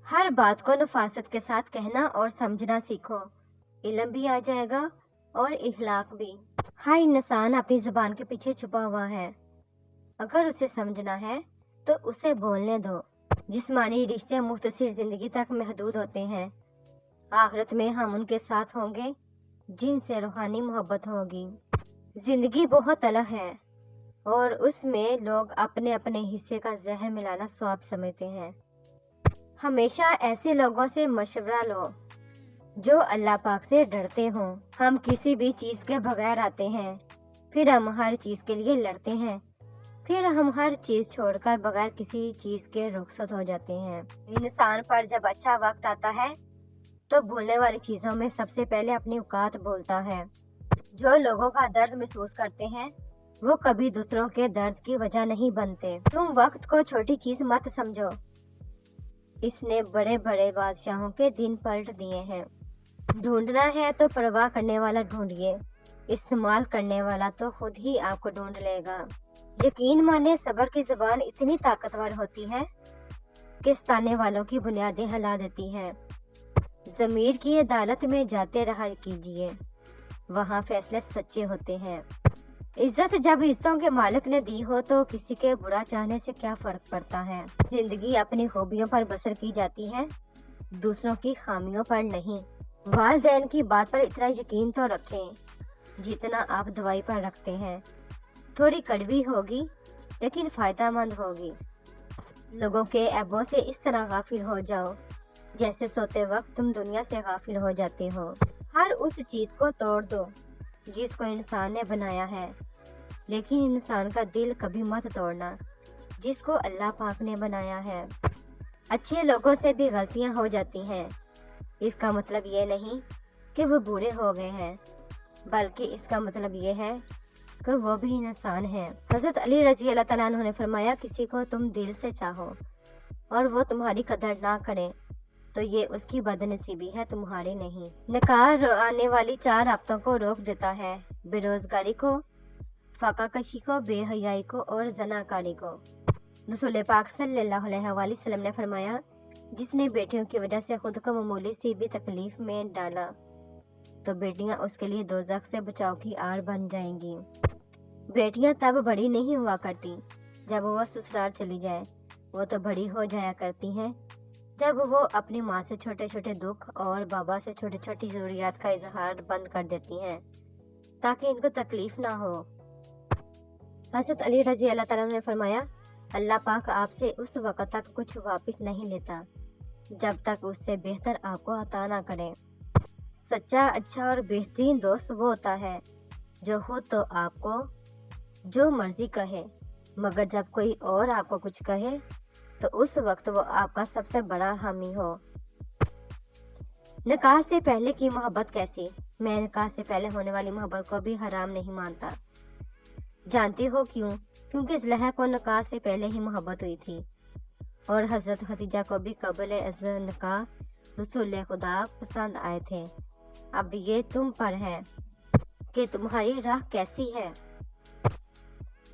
हर बात को नफासत के साथ कहना और समझना सीखो। इल्म भी आ जाएगा और इखलाक भी। हर इंसान अपनी जुबान के पीछे छुपा हुआ है। अगर उसे समझना है तो उसे बोलने दो। जिस्मानी रिश्ते मुख्तसर जिंदगी तक महदूद होते हैं। आखिरत में हम उनके साथ होंगे जिनसे रूहानी मोहब्बत होगी। जिंदगी बहुत तलख है और उसमें लोग अपने अपने हिस्से का जहर मिलाना स्वाब समझते हैं। हमेशा ऐसे लोगों से मशवरा लो जो अल्लाह पाक से डरते हों। हम किसी भी चीज़ के बगैर आते हैं, फिर हम हर चीज़ के लिए लड़ते हैं, फिर हम हर चीज़ छोड़कर बगैर किसी चीज़ के रुखसत हो जाते हैं। इंसान पर जब अच्छा वक्त आता है तो भूलने वाली चीज़ों में सबसे पहले अपनी औकात बोलता है। जो लोगों का दर्द महसूस करते हैं वो कभी दूसरों के दर्द की वजह नहीं बनते। तुम वक्त को छोटी चीज़ मत समझो, इसने बड़े बड़े बादशाहों के दिन पलट दिए हैं। ढूंढना है तो परवाह करने वाला ढूंढिए, इस्तेमाल करने वाला तो खुद ही आपको ढूंढ लेगा। यकीन माने सब्र की जुबान इतनी ताकतवर होती है कि सताने वालों की बुनियादें हिला देती है। ज़मीर की अदालत में जाते रहा कीजिए, वहाँ फैसले सच्चे होते हैं। इज्जत जब इज्जतों के मालिक ने दी हो तो किसी के बुरा चाहने से क्या फर्क पड़ता है। जिंदगी अपनी खूबियों पर बसर की जाती है, दूसरों की खामियों पर नहीं। वालिदैन की बात पर इतना यकीन तो रखें जितना आप दवाई पर रखते हैं। थोड़ी कड़वी होगी लेकिन फ़ायदेमंद होगी। लोगों के ऐबों से इस तरह गाफिल हो जाओ जैसे सोते वक्त तुम दुनिया से गाफिल हो जाते हो। हर उस चीज़ को तोड़ दो जिसको इंसान ने बनाया है, लेकिन इंसान का दिल कभी मत तोड़ना जिसको अल्लाह पाक ने बनाया है। अच्छे लोगों से भी गलतियां हो जाती हैं, इसका मतलब ये नहीं कि वो बुरे हो गए हैं, बल्कि इसका मतलब ये है कि वो भी इंसान है। हज़रत अली रज़ी अल्लाह तआला अन्हु ने फरमाया, किसी को तुम दिल से चाहो और वो तुम्हारी कदर ना करे तो ये उसकी बदनसीबी है, तुम्हारी नहीं। निकाह आने वाली 4 आफतों को रोक देता है, बेरोजगारी को, फाकाकशी को, बेहयाई को और जनाकारी को। रसूल पाक सल्लल्लाहु अलैहि वसल्लम ने फरमाया, जिसने बेटियों की वजह से खुद को मामूली सी भी तकलीफ में डाला तो बेटियां उसके लिए दोज़ख से बचाव की आड़ बन जाएंगी। बेटियां तब बड़ी नहीं हुआ करती जब वो ससुराल चली जाए, वो तो बड़ी हो जाया करती हैं जब वो अपनी माँ से छोटे छोटे दुख और बाबा से छोटी छोटी ज़रूरियात का इजहार बंद कर देती हैं ताकि इनको तकलीफ ना हो। हज़रत अली रज़ी अल्लाह तआला ने फरमाया, अल्लाह पाक आपसे उस वक़्त तक कुछ वापस नहीं लेता जब तक उससे बेहतर आपको अता ना करे। सच्चा, अच्छा और बेहतरीन दोस्त वो होता है जो खुद तो आपको जो मर्जी कहे, मगर जब कोई और आपको कुछ कहे तो उस वक्त वो आपका सबसे बड़ा हामी हो। निकाह से पहले की मोहब्बत कैसी? मैं निकाह से पहले होने वाली मोहब्बत को भी हराम नहीं मानता। जानती हो क्यों? क्योंकि ज़ुलैहा को निकाह से पहले ही मोहब्बत हुई थी और हज़रत खदीजा को भी कबल अज़ निकाह रसूल खुदा पसंद आए थे। अब ये तुम पर है कि तुम्हारी राह कैसी है।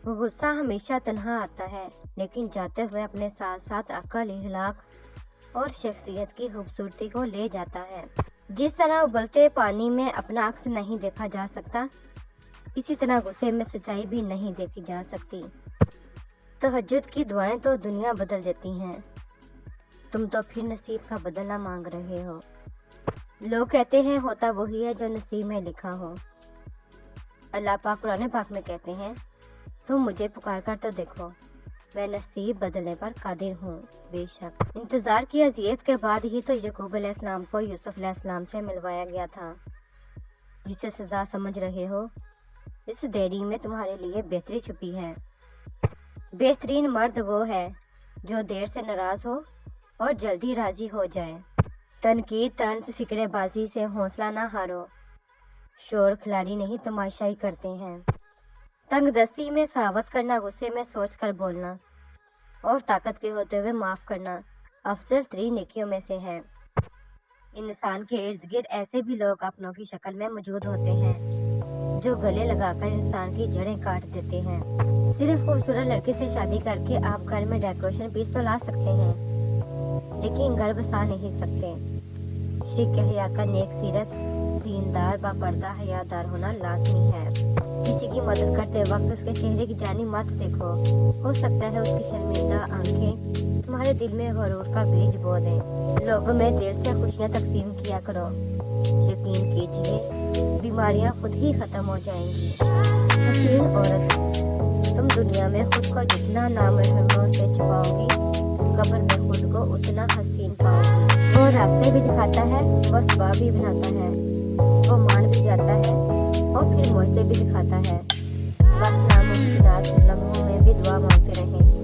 गुस्सा हमेशा तन्हा आता है, लेकिन जाते हुए अपने साथ साथ अक्ल, इखलाक और शख्सियत की खूबसूरती को ले जाता है। जिस तरह उबलते पानी में अपना अक्स नहीं देखा जा सकता, इसी तरह गुस्से में सच्चाई भी नहीं देखी जा सकती। तहज्जुद की दुआएं तो दुनिया बदल देती हैं, तुम तो फिर नसीब का बदला मांग रहे हो। लोग कहते हैं होता वही है जो नसीब में लिखा हो। अल्लाह पाक कुरान पाक में कहते हैं, तुम मुझे पुकार कर तो देखो, मैं नसीब बदलने पर कादिर हूँ। बेशक इंतज़ार की अज़ियत के बाद ही तो याकूब अलैहिस्सलाम को यूसुफ अलैहिस्सलाम से मिलवाया गया था। जिसे सज़ा समझ रहे हो, इस देरी में तुम्हारे लिए बेहतरी छुपी है। बेहतरीन मर्द वो है जो देर से नाराज़ हो और जल्दी राज़ी हो जाए। तनकीद, तंज, फिक्रेबाजी से हौसला ना हारो। शोर खिलाड़ी नहीं, तमाशाई करते हैं। तंगदस्ती में सहावत करना, गुस्से में सोच कर बोलना और ताकत के होते हुए माफ़ करना अफजल तरीन नेकियों में से है। इंसान के इर्द गिर्द ऐसे भी लोग अपनों की शक्ल में मौजूद होते हैं जो गले लगाकर इंसान की जड़ें काट देते हैं। सिर्फ खूबसूरत लड़के से शादी करके आप घर में डेकोरेशन पीस तो ला सकते हैं, लेकिन घर बसा नहीं सकते। श्री कहया का नेक सीरत, दीनदार बापर्दा हयादार होना लाजमी है। किसी की मदद करते वक्त उसके चेहरे की जानी मत देखो, हो सकता है उसकी शर्मिंदा आंखें तुम्हारे दिल में गरूर का बीज बो दें। लोगों में दिल से खुशियां तकसीम किया करो, यकीन कीजिए बीमारियां खुद ही खत्म हो जाएंगी। हसीन औरत, तुम दुनिया में खुद को जितना नामहरमों से छुपाओगी, कब्र में खुद को उतना हसीन पाओगी। वो रास्ते भी दिखाता है, वो सबब भी बनाता है, वो मान भी जाता है और फिर मुझसे भी दिखाता है। बस नामुमकिनात लम्हों में भी दुआ मांगते रहें।